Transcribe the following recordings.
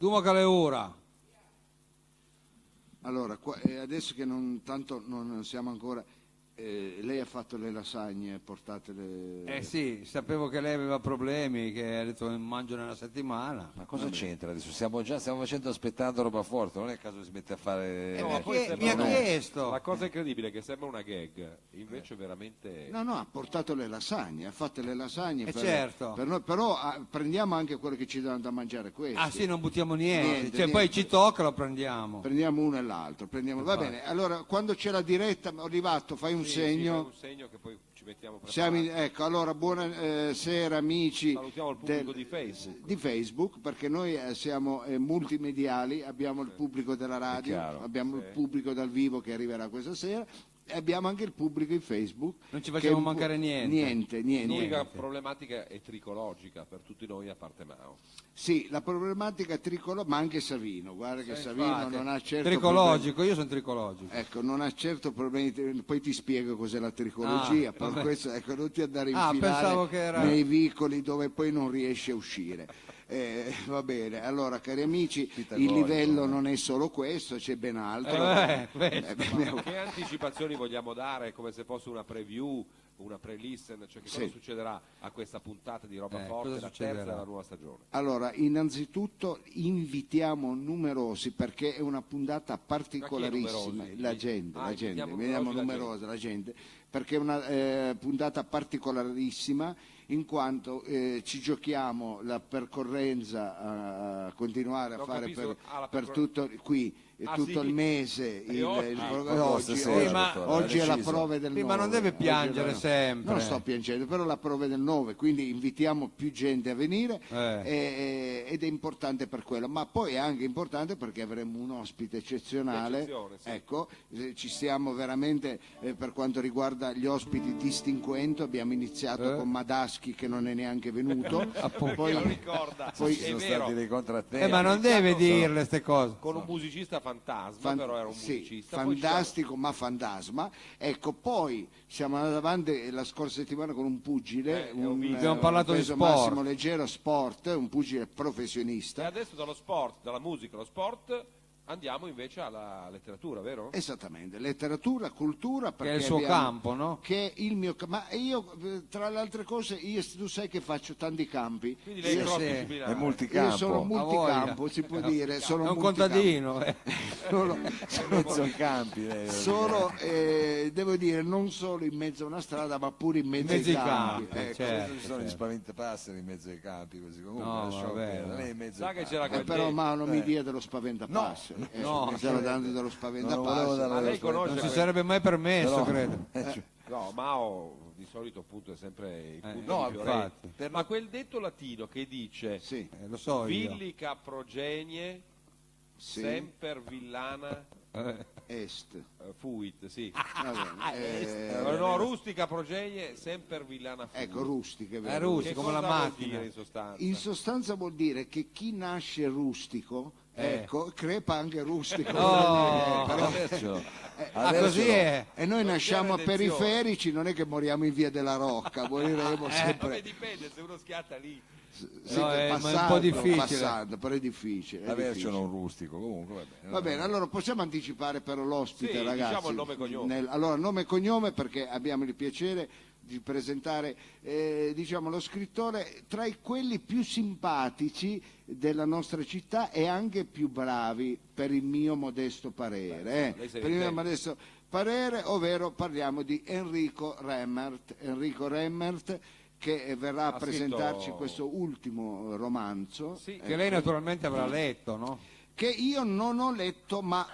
Duma che le ora. Allora, adesso che non siamo ancora, lei ha fatto le lasagne, portatele... Sì, sapevo che lei aveva problemi, che ha detto mangio nella settimana. Ma cosa c'entra adesso? Stiamo facendo aspettando roba forte, non è il caso che si mette a fare... No, ma poi Mi ha sembra chiesto. La cosa incredibile è che sembra una gag, invece veramente... No, ha portato le lasagne, ha fatto le lasagne certo. per noi, però prendiamo anche quello che ci danno da mangiare questi. Ah sì, non buttiamo niente, Niente. Poi ci tocca, lo prendiamo. Prendiamo uno e l'altro, va bene, allora quando c'è la diretta, Olivato, fai un Sì, segno. fai un segno che poi ci mettiamo preparati. Ecco, allora buonasera amici. Salutiamo il pubblico di Facebook. Di Facebook, perché noi siamo multimediali, abbiamo il pubblico della radio, chiaro. abbiamo il pubblico dal vivo che arriverà questa sera e abbiamo anche il pubblico in Facebook. Non ci facciamo che mancare niente. Niente. L'unica problematica è tricologica per tutti noi, a parte Mao. Sì, la problematica tricolore, ma anche Savino, guarda che Savino Infatti. non ha certo Tricologico, io sono tricologico. Ecco, non ha certo problemi, poi ti spiego cos'è la tricologia, per vabbè. questo ecco, non ti andare a pensavo infilare che era... nei vicoli dove poi non riesci a uscire. Va bene, allora cari amici, il livello non è solo questo, c'è ben altro. Che anticipazioni vogliamo dare, come se fosse una preview, una pre-listen, cioè che cosa succederà a questa puntata di Roba Forte, la terza della nuova stagione? Allora, innanzitutto invitiamo numerosi, perché è una puntata particolarissima, la gente, vediamo numerosa la gente, perché è una puntata particolarissima, in quanto ci giochiamo la percorrenza a continuare a fare per tutto qui. Tutto il mese oggi è la prova del 9. Ma non deve piangere sempre. Non sto piangendo, però la prova del 9, quindi invitiamo più gente a venire ed è importante per quello, ma poi è anche importante perché avremo un ospite eccezionale. Ecco, ci stiamo veramente per quanto riguarda gli ospiti distinguendo, abbiamo iniziato con Madaschi che non è neanche venuto, poi lo ricorda, poi ci sono stati dei contrattempi. Ma non deve dirle queste cose. Con un musicista fantasma, però era un musicista fantastico, ma fantasma. Ecco, poi siamo andati avanti la scorsa settimana con un pugile, abbiamo parlato di sport, Massimo Leggero, sport, un pugile professionista. E adesso dallo sport, dalla musica allo sport, andiamo invece alla letteratura, vero? Esattamente, letteratura, cultura, perché che è il suo campo, no? Che è il mio ma io tra le altre cose tu sai che faccio tanti campi. Quindi lei è multicampo. Io sono multicampo, si può dire, sono è un contadino. Mezzo campi. Devo dire, non solo in mezzo a una strada, ma pure in mezzo ai campi. Ci sono gli spaventapasseri in mezzo ai campi, così comunque sa che c'era però ma non mi dia dello spaventapasseri. Mi stavo dando dello spaventapasseri. Ma lei conosce non si sarebbe mai permesso, credo. No, Mao di solito appunto è sempre il punto di infatti. Ma quel detto latino che dice lo so io. villica progenie semper villana est fuit, sì. No, rustica progenie semper villana fuit. Ecco, rustica, è rustico, come la macchina. In sostanza? In sostanza vuol dire che chi nasce rustico ecco, crepa anche rustico. Così è. E noi nasciamo periferici, non è che moriamo in via della Rocca, moriremo sempre. Vabbè, dipende, se uno schiatta lì. È un po' difficile. Passando, però è difficile. Avercelo un rustico, comunque va bene, allora possiamo anticipare però l'ospite, ragazzi. Diciamo il nome e cognome. Allora, nome e cognome, perché abbiamo il piacere di presentare diciamo lo scrittore tra quelli più simpatici della nostra città e anche più bravi, per il mio modesto parere. Per il mio modesto parere, ovvero parliamo di Enrico Remmert, che verrà a presentarci questo ultimo romanzo. Che lei naturalmente avrà letto, no? Che io non ho letto, ma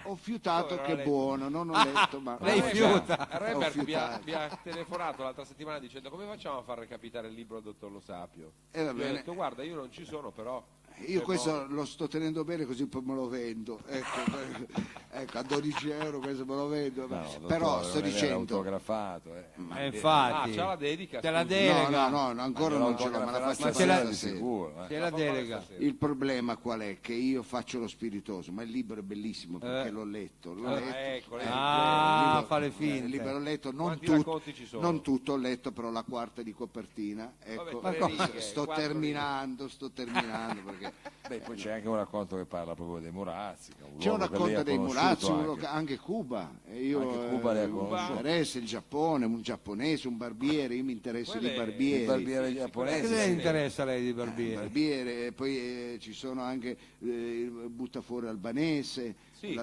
ho fiutato che è buono, non ho letto, ma lei fiuta. Remmert mi ha telefonato l'altra settimana dicendo: come facciamo a far recapitare il libro al dottor Lo Sapio? E va bene. Ho detto: guarda, io non ci sono, però io questo lo sto tenendo bene, così poi me lo vendo, ecco, a 12 euro questo me lo vendo, però sto dicendo autografato, infatti c'ha la dedica, c'è la delega. No, ancora non ce l'ho, ma la faccio c'è sicuro, c'è la delega. Il problema qual è? Che io faccio lo spiritoso, ma il libro è bellissimo perché l'ho letto. Fa le finte. Il libro l'ho letto, non tutto ho letto, però la quarta di copertina, ecco. Vabbè, sto terminando perché perché Beh, poi c'è anche un racconto che parla proprio dei Murazzi. c'è un luogo che lei racconto ha dei conosciuto Murazzi, anche Cuba. E io, Anche Cuba lei ha conosciuto. interessa il Giappone, un giapponese, un barbiere, io mi interesso di barbieri. Il barbiere giapponese. Che le sì. interessa a lei di barbieri? Barbiere, e poi ci sono anche il buttafuori albanese, Sì,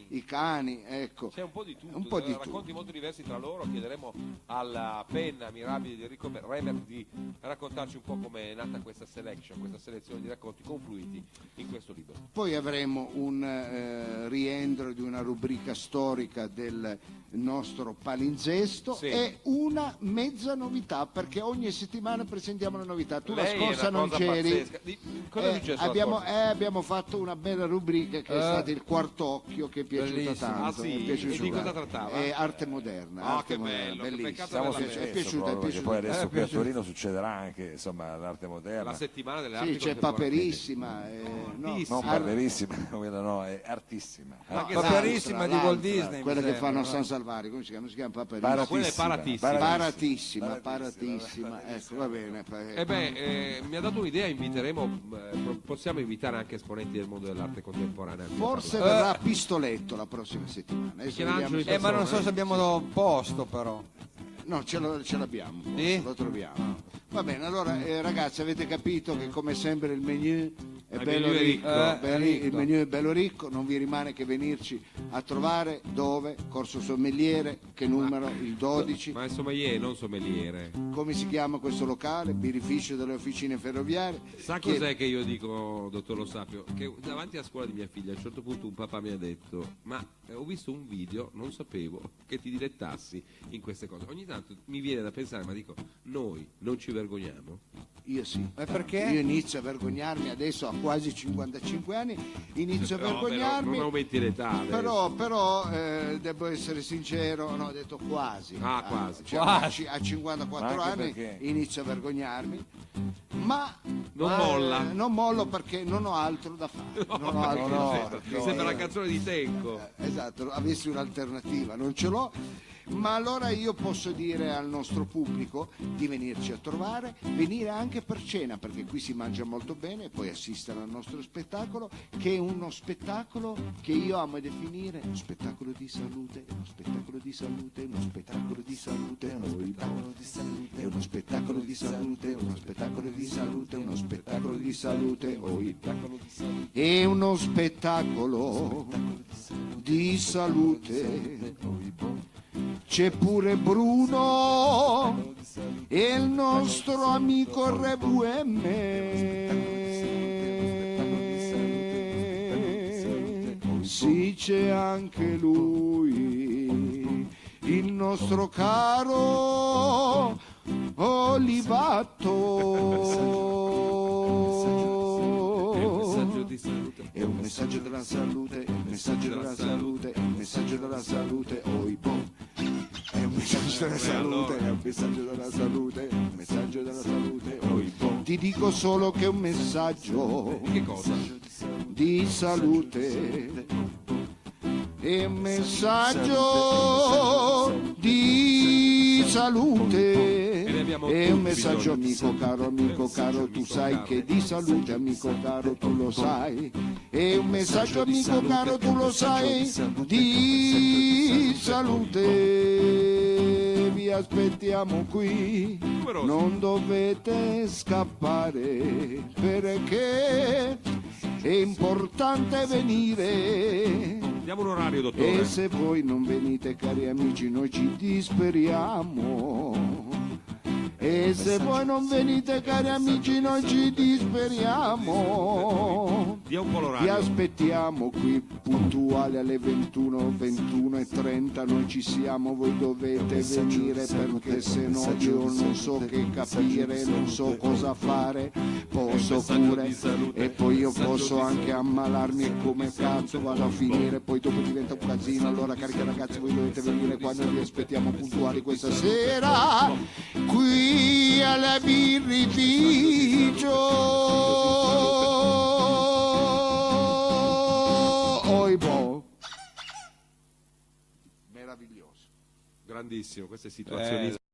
i cani, ecco. C'è un po' di tutto, Un po' di racconti tutto. molto diversi tra loro. Chiederemo alla penna mirabile di Enrico Remer di raccontarci un po' come è nata questa selezione di racconti confluiti in questo libro. Poi avremo un rientro di una rubrica storica del nostro palinsesto Sì. e una mezza novità, perché ogni settimana presentiamo una novità. Tu Lei la è scorsa una non cosa c'eri. pazzesca. Cosa è successo la abbiamo, scorsa? abbiamo fatto una bella rubrica che è stato il quarto occhio, che è piaciuta Bellissimo. tanto. Ah, sì? è piaciuta. E di cosa trattava? È arte moderna. Ah, arte che moderna, bello, che bellissimo. peccato Siamo averla successo è piaciuta, proprio, perché poi adesso qui a piaciuta. Torino succederà anche insomma l'arte moderna. La settimana delle Sì, arti c'è contemporanee. Paperissima. Bellissima. Non barberissima, quella no, è artissima. Ma che Paperissima di Walt Disney, quella mi che sembra, fanno a no? San Salvario, come si chiama? Si chiama Paperissima. Ma quella è paratissima. Paratissima, ecco, va bene. Mi ha dato un'idea, inviteremo, possiamo invitare anche esponenti del mondo dell'arte contemporanea. Forse verrà Pistoletto la prossima settimana. Adesso Michelangelo vediamo- Ma non so se abbiamo posto però. No, ce l'abbiamo, Sì? lo troviamo. Va bene, allora ragazzi, avete capito che come sempre il menù è Il bello menù è ricco, ricco. È ricco. il menù è bello ricco, non vi rimane che venirci a trovare dove? Corso Sommeliere, che numero? Il 12. Ma è sommelier, non sommeliere. Come si chiama questo locale? Birrificio delle officine ferroviarie. Sa Che- cos'è che io dico, dottor Lo Sapio? Che davanti alla scuola di mia figlia a un certo punto un papà mi ha detto: ma ho visto un video, non sapevo che ti dilettassi in queste cose. Ogni tanto mi viene da pensare, ma dico, noi non ci vergogniamo? Io sì. Ma perché? Io inizio a vergognarmi adesso a quasi 55 anni, inizio a No, vergognarmi. non aumenti l'età adesso. Però devo essere sincero, no, ho detto quasi. Ah, quasi. Cioè, Quasi. a 54 Ma anche anni perché? inizio a vergognarmi, ma Non molla. non mollo perché non ho altro da fare. Non ho altro da fare. Mi sembra la canzone di Tenco. Esatto, avessi un'alternativa, non ce l'ho. Ma allora io posso dire al nostro pubblico di venirci a trovare, venire anche per cena, perché qui si mangia molto bene, e poi assistere al nostro spettacolo, che è uno spettacolo che io amo definire uno spettacolo di salute, uno spettacolo di salute, uno spettacolo di salute, uno spettacolo di salute, uno spettacolo di salute, uno spettacolo di salute, uno spettacolo di salute, è uno spettacolo di salute. C'è pure Bruno e il nostro amico RVM. Sì, c'è anche lui, il nostro caro Olivato. Di salute. È un messaggio della salute, è un messaggio della salute, è un messaggio della salute, oi boh. È un messaggio della salute, è un messaggio della salute, è un messaggio della salute, oi boh. Ti dico solo che è un messaggio Che cosa? di salute, è un messaggio di salute, ne abbiamo è un tutti messaggio bisogno. amico caro, tu sai che di salute amico caro tu lo sai, è un messaggio amico caro tu lo sai, di salute, vi aspettiamo qui, non dovete scappare perché è importante venire. Diamo un orario, dottore. E se voi non venite, cari amici, noi ci disperiamo. E se voi non venite, cari amici, noi ci disperiamo. Dia un po' Vi l'orario. aspettiamo qui puntuali alle 21:30, noi ci siamo, voi dovete venire perché se no io non so che capire, non so cosa fare, posso pure e poi io posso anche ammalarmi e come cazzo vado a finire, poi dopo diventa un casino, allora cari ragazzi voi dovete venire quando vi aspettiamo puntuali questa sera qui alla birrificio. Oibo. Meraviglioso. Grandissimo, queste situazioni